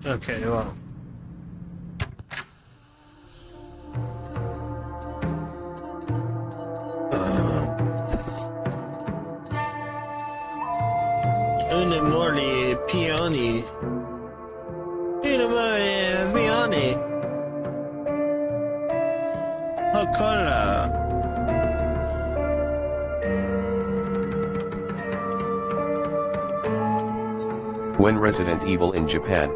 Okay, well. Una mori pioni. Una mori pioni. Hokola. When Resident Evil in Japan?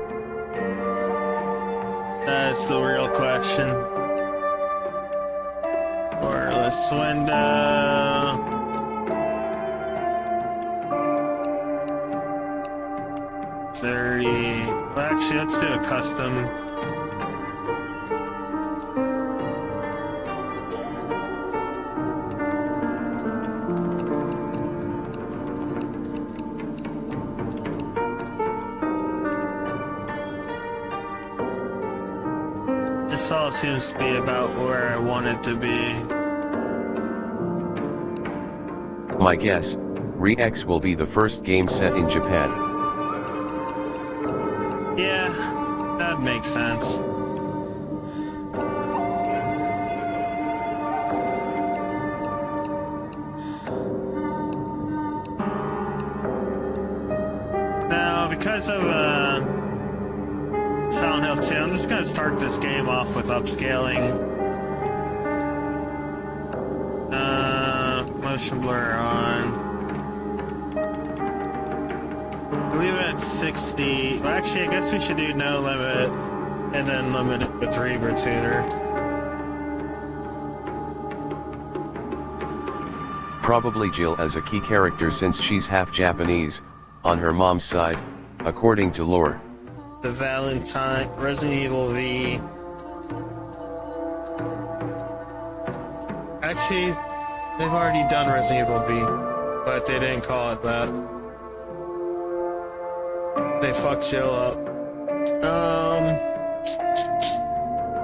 That's the real question. Wireless window. Well, actually, let's do a custom. This all seems to be about where I want it to be. My guess, Re-X will be the first game set in Japan. Yeah, that makes sense. Now, because of Silent Hill 2, I'm just gonna start this game off with upscaling. Motion blur on. Leave it at 60. Well, actually, I guess we should do no limit, and then limit it with Reaver Tuner. Probably Jill as a key character since she's half Japanese, on her mom's side, according to lore. The Valentine, Resident Evil V. Actually, they've already done Resident Evil V, but they didn't call it that. They fucked Jill up.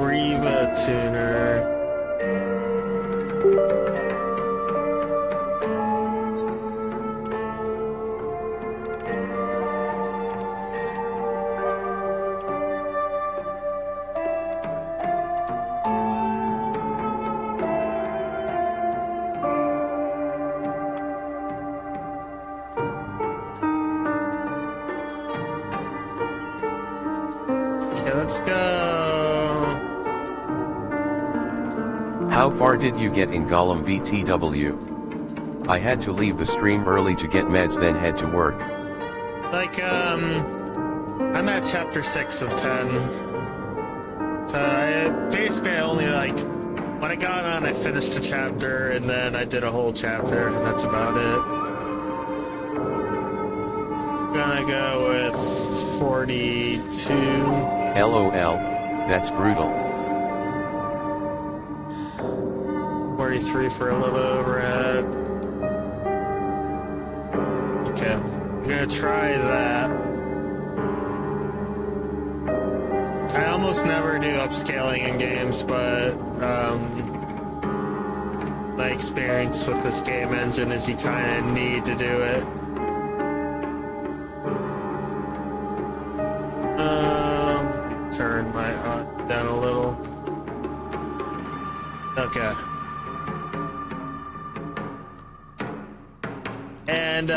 Riva Tuner. Okay, let's go. How far did you get in Gollum VTW? I had to leave the stream early to get meds then head to work. Like, I'm at chapter 6 of 10. So basically I only, like, when I got on, I finished a chapter, and then I did a whole chapter, and that's about it. I'm gonna go with 42. LOL, that's brutal. 43 for a little overhead. Okay, I'm gonna try that. I almost never do upscaling in games, but my experience with this game engine is you kind of need to do it. Turn my down a little. Okay. And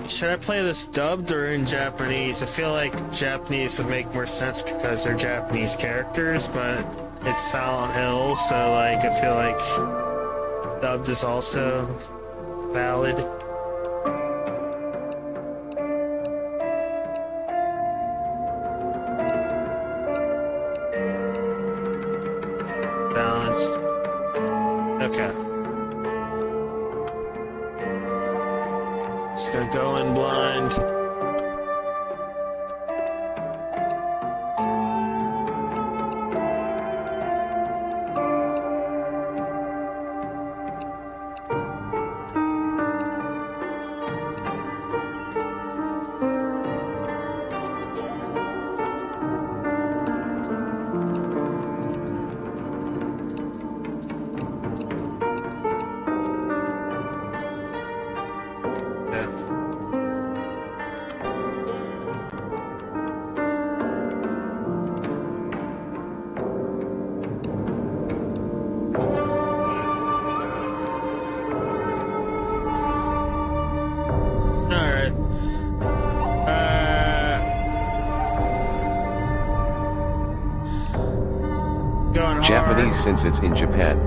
should I play this dubbed or in Japanese? I feel like Japanese would make more sense because they're Japanese characters, but it's Silent Hill, so like I feel like dubbed is also valid. Balanced. Okay. Just gonna go in blind. Japanese since it's in Japan.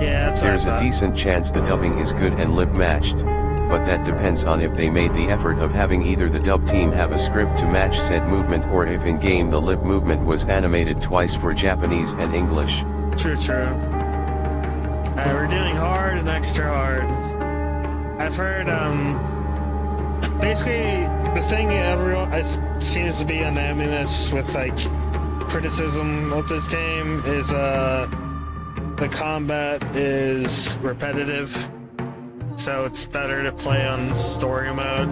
Yeah, that's what I There's a thought. decent chance the dubbing is good and lip matched, but that depends on if they made the effort of having either the dub team have a script to match said movement or if in-game the lip movement was animated twice for Japanese and English. True. We're doing hard and extra hard. I've heard, basically, the thing everyone seems to be unanimous with, like, criticism of this game is, the combat is repetitive, so it's better to play on story mode,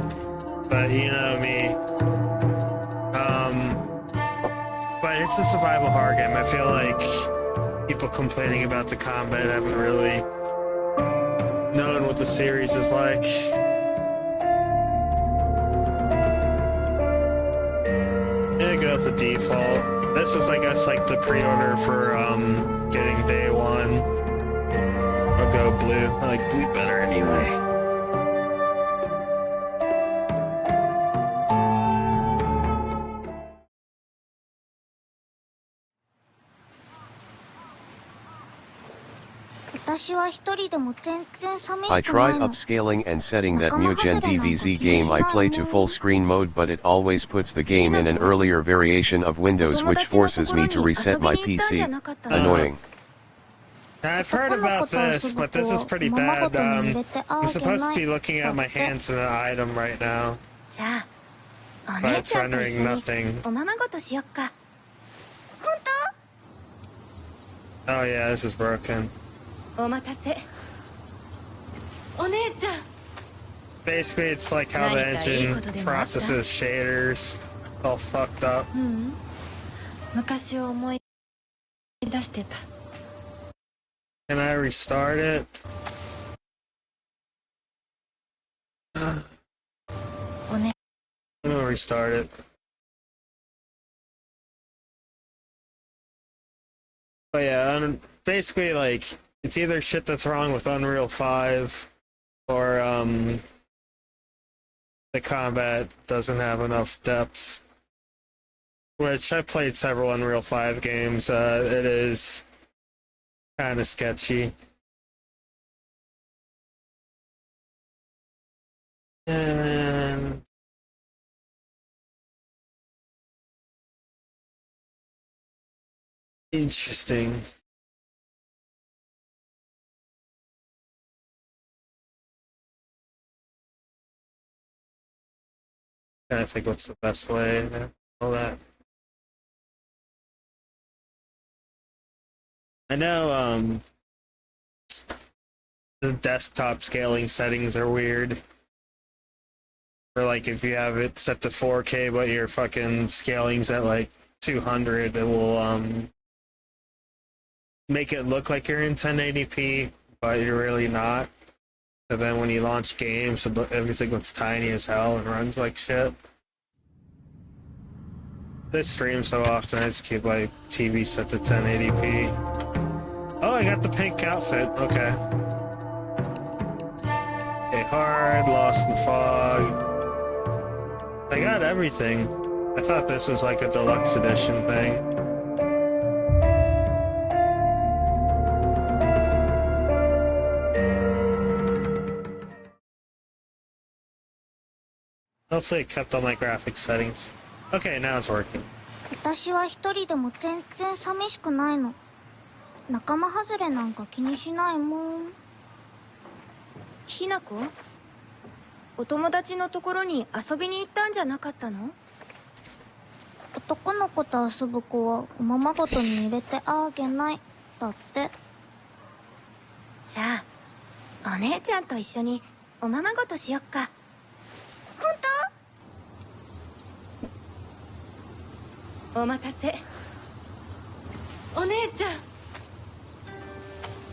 but you know me. But it's a survival horror game. I feel like people complaining about the combat haven't really known what the series is like. Yeah, go with the default. This is, I guess, like the pre-order for getting day one. I'll go blue. I like blue better anyway. I tried upscaling and setting that Mugen DBZ game I play to full screen mode, but it always puts the game in an earlier variation of Windows, which forces me to reset my PC. Annoying. I've heard about this, but this is pretty bad. I'm supposed to be looking at my hands in an item right now, but it's rendering nothing. Oh yeah, this is broken. Basically, it's like how the engine processes shaders. It's all fucked up. Can I restart it? I'm gonna restart it. But yeah, basically, like, it's either shit that's wrong with Unreal 5, or the combat doesn't have enough depth. Which, I played several Unreal 5 games. It is kind of sketchy. And interesting. I think what's the best way to all that. I know the desktop scaling settings are weird. Or like if you have it set to 4K but your fucking scaling's at like 200, it will make it look like you're in 1080p, but you're really not. So then when you launch games, everything looks tiny as hell and runs like shit. This stream so often, I just keep my TV set to 1080p. Oh, I got the pink outfit. Okay. Okay, hard, lost in fog. I got everything. I thought this was like a deluxe edition thing. Hopefully it kept all my graphics settings. Okay, now it's working. 私は一人でも全然寂しくないの。仲間外れなんか気にしないもん。ひなこ、お友達のところに遊びに行ったんじゃなかったの？男の子と遊ぶ子はおままごとに入れてあげない。だって。じゃあ、お姉ちゃんと一緒におままごとしよっか。本当？お待たせ。お姉ちゃん。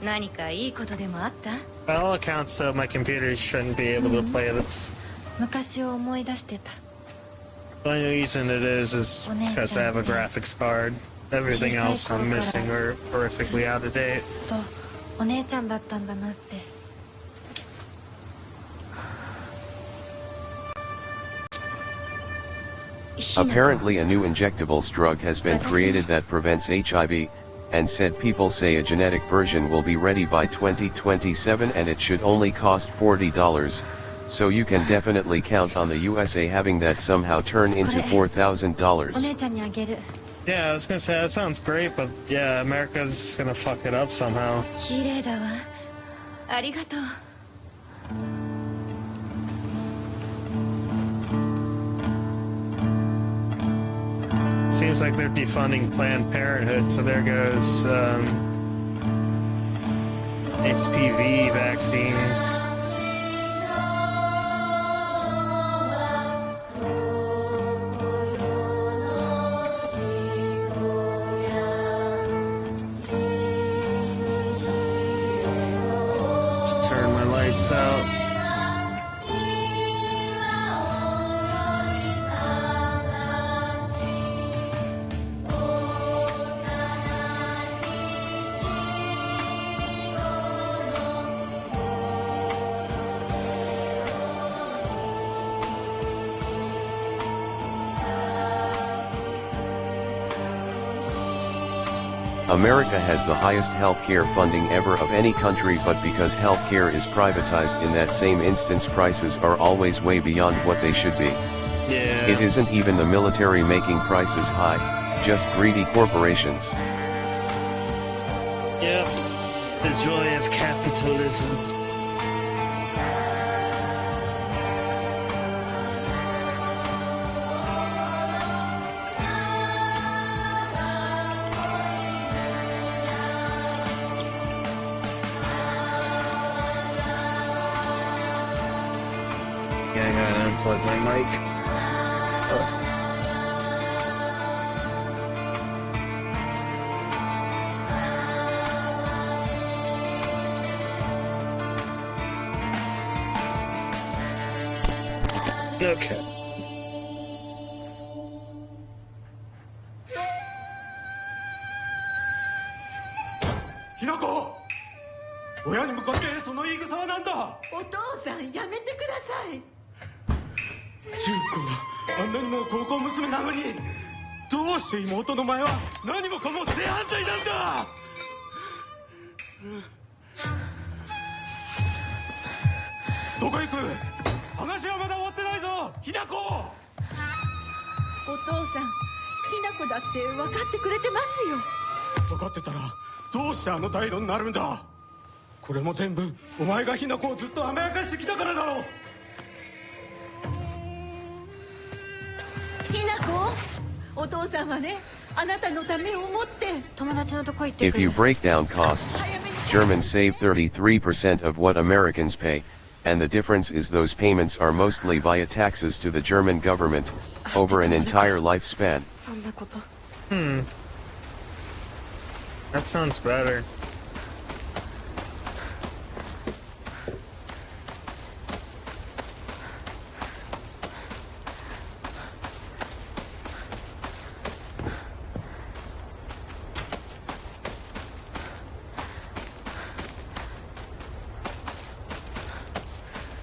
何かいいことでもあった？ By all accounts, my computer shouldn't be able to play this. 昔を思い出してた。The only reason it is because I have a graphics card. Everything else I'm missing are horrifically out of date. と、お姉ちゃんだったんだなって。Apparently a new injectables drug has been created that prevents HIV, and said people say a genetic version will be ready by 2027 and it should only cost $40, so you can definitely count on the USA having that somehow turn into $4,000. お姉ちゃんにあげる。 Yeah, I was gonna say that sounds great, but yeah, America's gonna fuck it up somehow. 綺麗だわ。ありがとう。 Seems like they're defunding Planned Parenthood, so there goes HPV vaccines. Just turn my lights out. America has the highest healthcare funding ever of any country, but because healthcare is privatized in that same instance, prices are always way beyond what they should be. Yeah. It isn't even the military making prices high, just greedy corporations. Yep. The joy of capitalism. Yeah, I gotta unplug my mic. Okay. Hinako! 親に向かってその言い草は何だ。お父さんやめてください。中高あんなにも高校娘なのに、どうして妹の前は何もかも正反対なんだ。どこ行く。話はまだ終わってないぞ、ひなこ。お父さん、ひな子だって分かってくれてますよ。分かってたらどうしてあの態度になるんだ。これも全部お前がひなこをずっと甘やかしてきたからだろう。ひな子、お父さんはね、あなたのためを思って。友達のとこ行ってく If る。 you break down costs, Germans save 33% of what Americans pay, and the difference is those payments are mostly via taxes to the German government, over an entire lifespan. そんなこと。 That sounds better.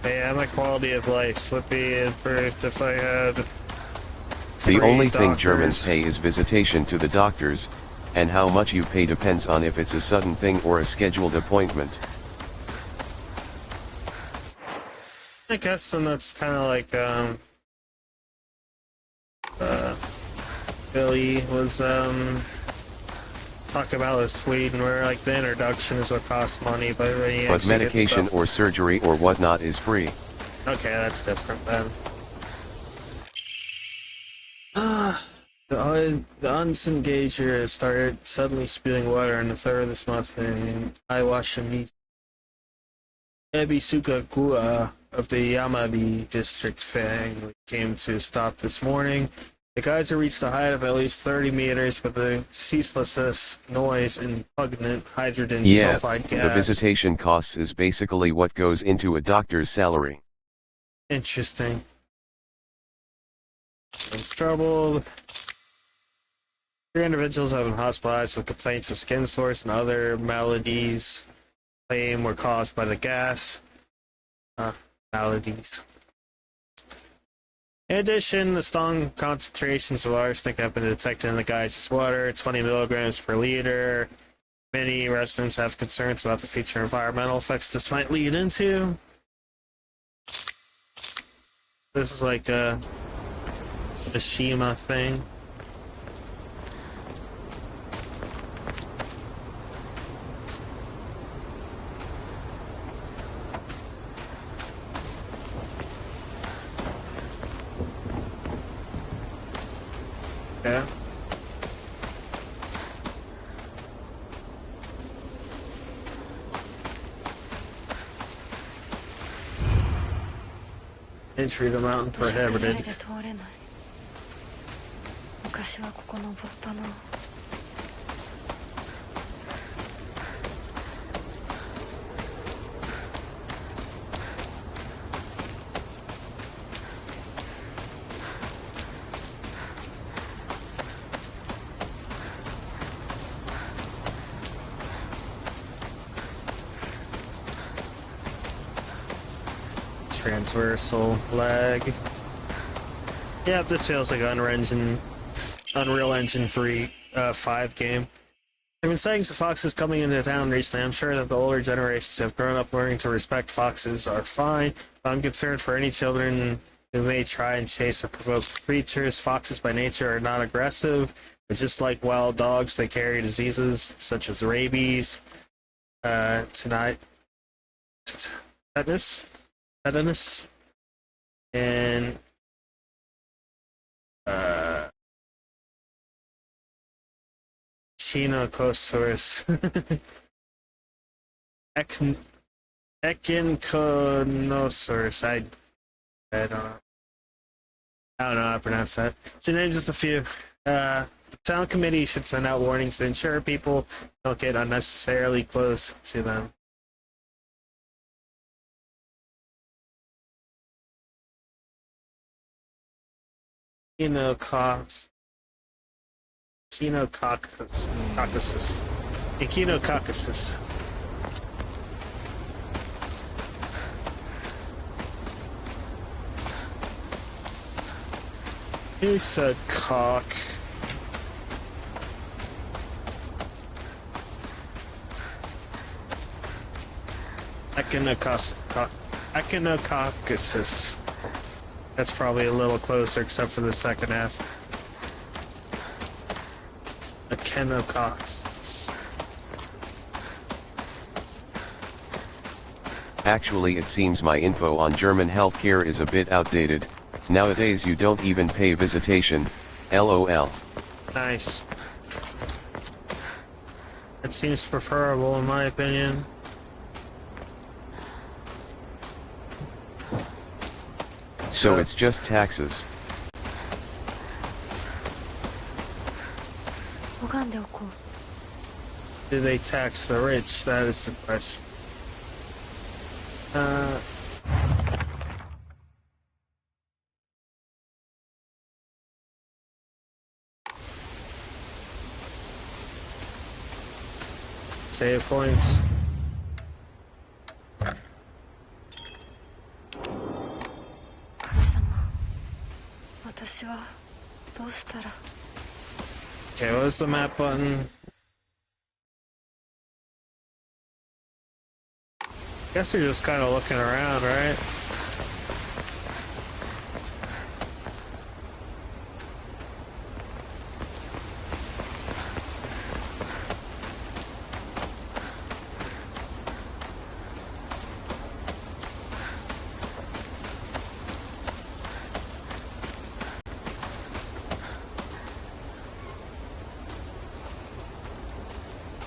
Yeah, my quality of life would be improved if I had The free only thing doctors. Germans pay is visitation to the doctors, and how much you pay depends on if it's a sudden thing or a scheduled appointment. I guess then that's kind of like Billy was talking about with Sweden, where like the introduction is what costs money, but when you But actually get medication stuff- or surgery or whatnot is free. Okay, that's different then. The unseen gauger has started suddenly spewing water on the 3rd of this month in Iwashimi Ebisuka Gua of the Yamabi district family came to a stop this morning. The geyser reached a height of at least 30 meters with the ceaseless noise and pungent hydrogen Yeah, sulfide gas. the visitation costs is basically what goes into a doctor's salary. Interesting. It's troubled. 3 individuals have been hospitalized with complaints of skin sores and other maladies claimed were caused by the gas. Maladies. In addition, the strong concentrations of arsenic have been detected in the geysers' water, 20 milligrams per liter. Many residents have concerns about the future environmental effects this might lead into. This is like a Shima thing. Yeah. Entry to mountain prohibited. 昔はここ登ったな。Transversal lag. Yeah, this feels like Unreal Engine 5 game. There have been sightings of foxes coming into town recently. I'm sure that the older generations have grown up learning to respect foxes are fine, but I'm concerned for any children who may try and chase or provoke the creatures. Foxes by nature are not aggressive, but just like wild dogs, they carry diseases such as rabies, tetanus, and Echinocosaurus. Echinocosaurus. I don't know. I don't know how to pronounce that. To name just a few. The town committee should send out warnings to ensure people don't get unnecessarily close to them. Echinococcus. Who said cock? Echinococcuses. That's probably a little closer, except for the second F. Echinococcus. Actually, it seems my info on German healthcare is a bit outdated. Nowadays you don't even pay visitation, lol. Nice. That seems preferable in my opinion. So it's just taxes. Do they tax the rich? That is the question. Save points. Okay, what was the map button? Guess you're just kind of looking around, right?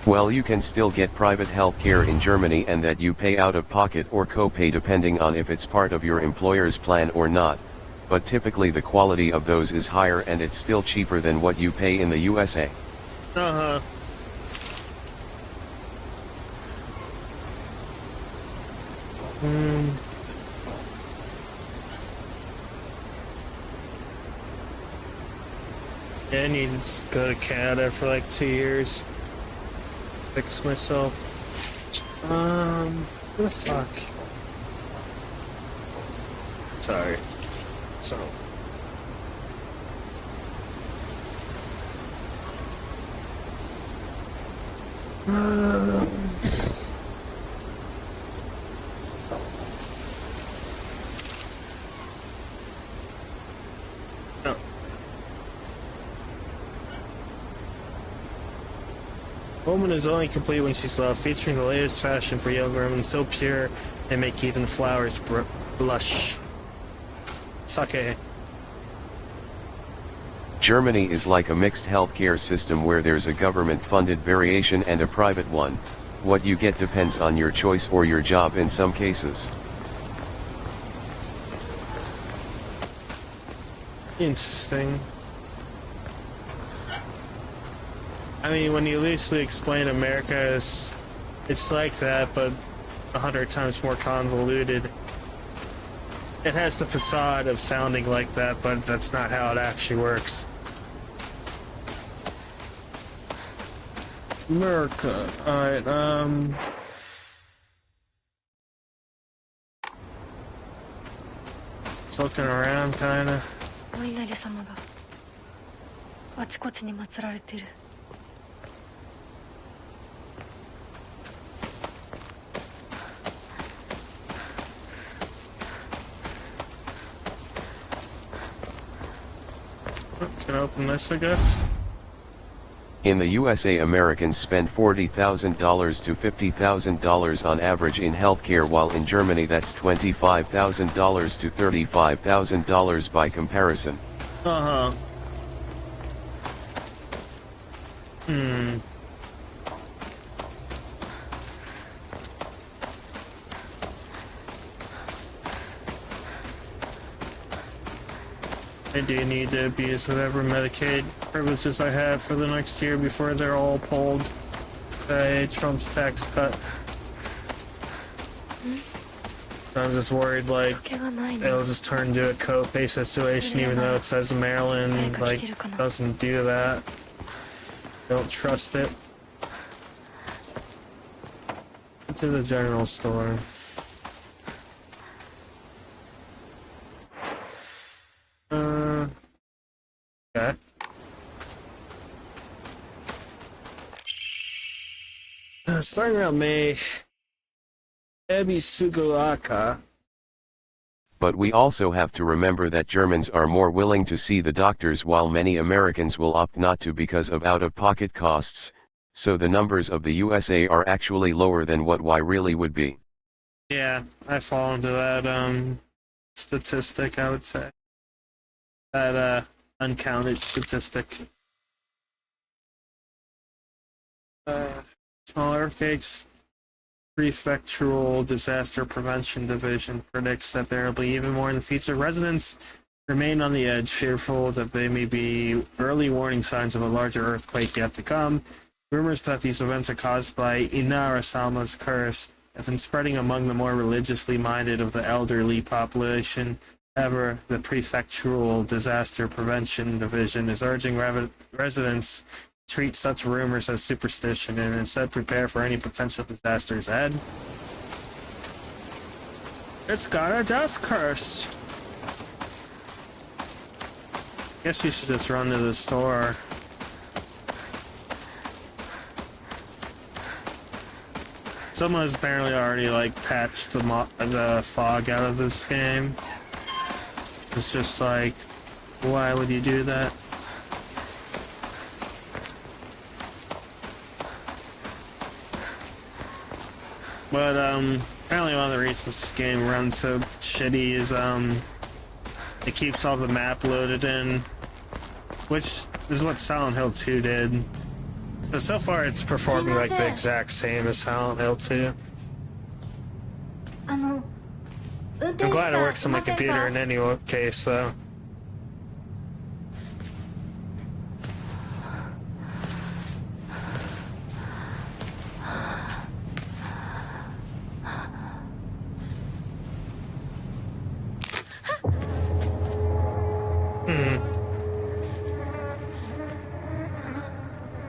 Well, you can still get private healthcare in Germany, and that you pay out of pocket or co-pay depending on if it's part of your employer's plan or not, but typically the quality of those is higher and it's still cheaper than what you pay in the USA. Uh-huh. Yeah, I need to go to Canada for like 2 years. Fix myself. What the fuck? Sorry. So, Woman is only complete when she's loved, featuring the latest fashion for young women, so pure they make even flowers blush. Sake. Germany is like a mixed healthcare system where there's a government-funded variation and a private one. What you get depends on your choice or your job in some cases. Interesting. I mean, when you loosely explain America, it's like that, but 100 times more convoluted. It has the facade of sounding like that, but that's not how it actually works. America. Alright, just looking around, kinda. お稲荷様だ。あちこちに祀られてる。Can I open this, I guess? In the USA, Americans spend $40,000 to $50,000 on average in healthcare, while in Germany that's $25,000 to $35,000 by comparison. Uh-huh. I do need to abuse whatever Medicaid privileges I have for the next year before they're all pulled by Trump's tax cut. I'm just worried, like, it'll just turn into a co-pay situation, even though it says Maryland, like, doesn't do that. Don't trust it. To the general store. Okay. Starting around May, Ebi Suguaka. But we also have to remember that Germans are more willing to see the doctors, while many Americans will opt not to because of out-of-pocket costs, so the numbers of the USA are actually lower than what Y really would be. Yeah, I fall into that statistic, I would say. That uncounted statistic. Small earthquakes. Prefectural Disaster Prevention Division predicts that there will be even more in the future. Residents remain on the edge, fearful that they may be early warning signs of a larger earthquake yet to come. Rumors that these events are caused by Inara Salma's curse have been spreading among the more religiously minded of the elderly population. However, the Prefectural Disaster Prevention Division is urging residents treat such rumors as superstition and instead prepare for any potential disasters ahead. It's got a death curse. Guess you should just run to the store. Someone has apparently already like patched the fog out of this game. It's just like, why would you do that? But apparently one of the reasons this game runs so shitty is it keeps all the map loaded in, which is what Silent Hill 2 did. But so far it's performing like the exact same as Silent Hill 2. I'm glad it works on my computer in any case though.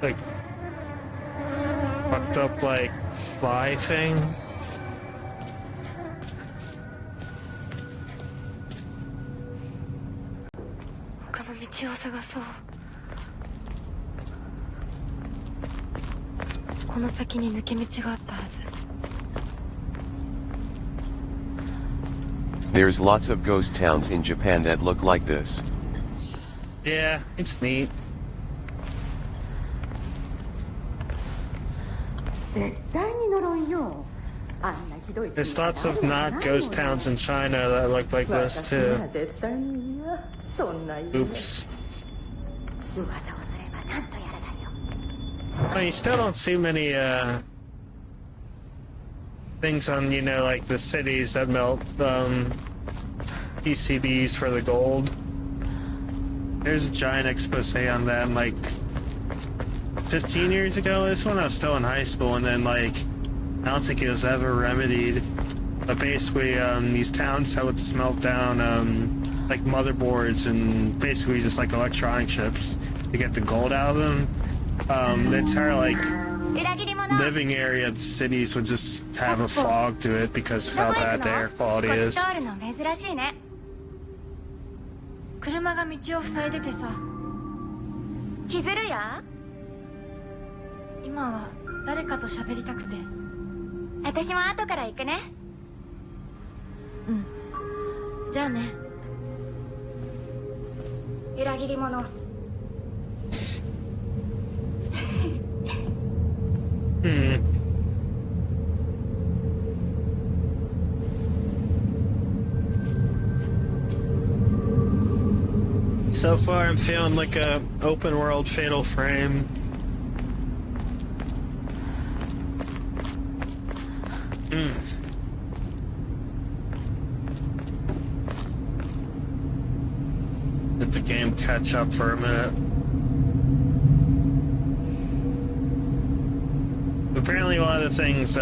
Like fucked up like fly thing. この先に抜け道があったはず。 There's lots of ghost towns in Japan that look like this. Yeah, it's neat. There's lots of not ghost towns in China that look like this too. Oops. Well, you still don't see many things on, you know, like the cities that melt PCBs for the gold. There's a giant expose on them like 15 years ago. This one I was still in high school, and then like I don't think it was ever remedied. But basically, these towns that would smelt down like motherboards and basically just like electronic chips to get the gold out of them. The entire like living area of the cities would just have a fog to it because of how bad the air quality is. 車が道を塞いでてさ。千鶴や？今は誰かと喋りたくて。私も後から行くね。うん。じゃあね。裏切り者。So far, I'm feeling like a open world Fatal Frame. Let the game catch up for a minute. Apparently, one of the things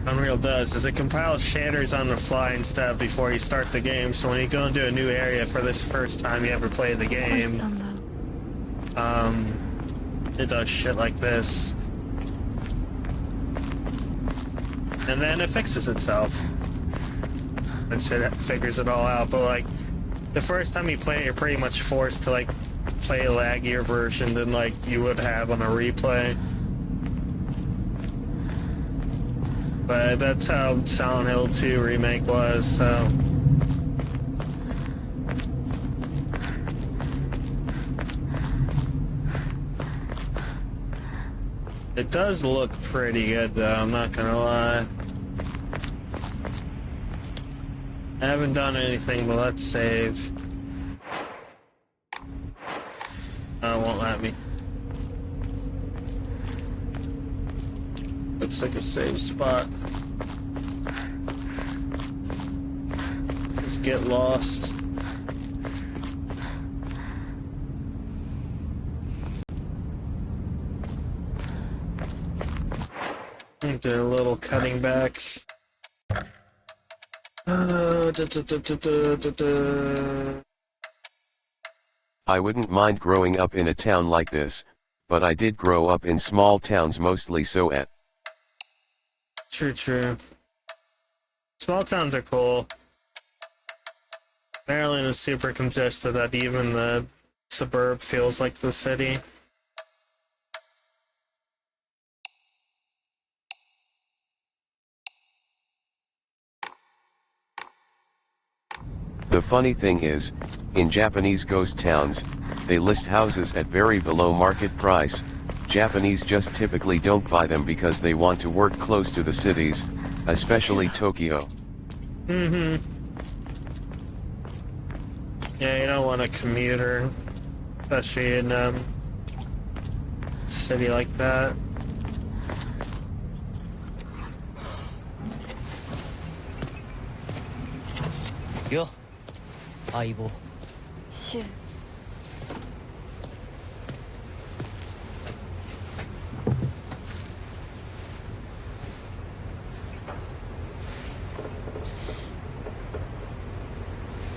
Unreal does is it compiles shaders on the fly and stuff before you start the game, so when you go into a new area for this first time you ever play the game, it does shit like this. And then it fixes itself. Once it figures it all out, but like, the first time you play it, you're pretty much forced to like, play a laggier version than like you would have on a replay. But that's how Silent Hill 2 Remake was, so... It does look pretty good though, I'm not gonna lie. I haven't done anything, but let's save. Oh, it won't let me. Looks like a safe spot. Just get lost. Do a little cutting back. I wouldn't mind growing up in a town like this, but I did grow up in small towns mostly, so at. True. Small towns are cool. Maryland is super congested that even the suburb feels like the city. The funny thing is, in Japanese ghost towns, they list houses at very below market price. Japanese just typically don't buy them because they want to work close to the cities, especially Tokyo. Yeah, you don't want a commuter, especially in a city like that. Yo, 相棒。シュウ。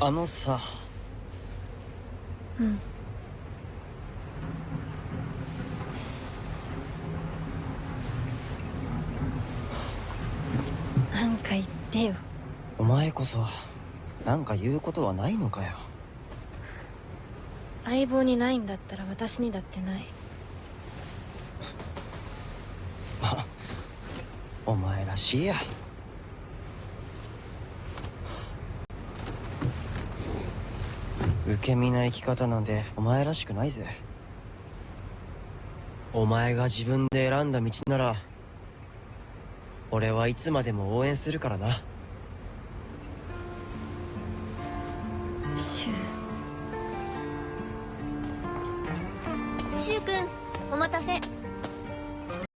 あのさ。うん。なんか言ってよ。お前こそなんか言うことはないのかよ。相棒にないんだったら私にだってない。お前らしいや。受け身な生き方なんてお前らしくないぜ。お前が自分で選んだ道なら俺はいつまでも応援するからな。シュウ君、お待たせ。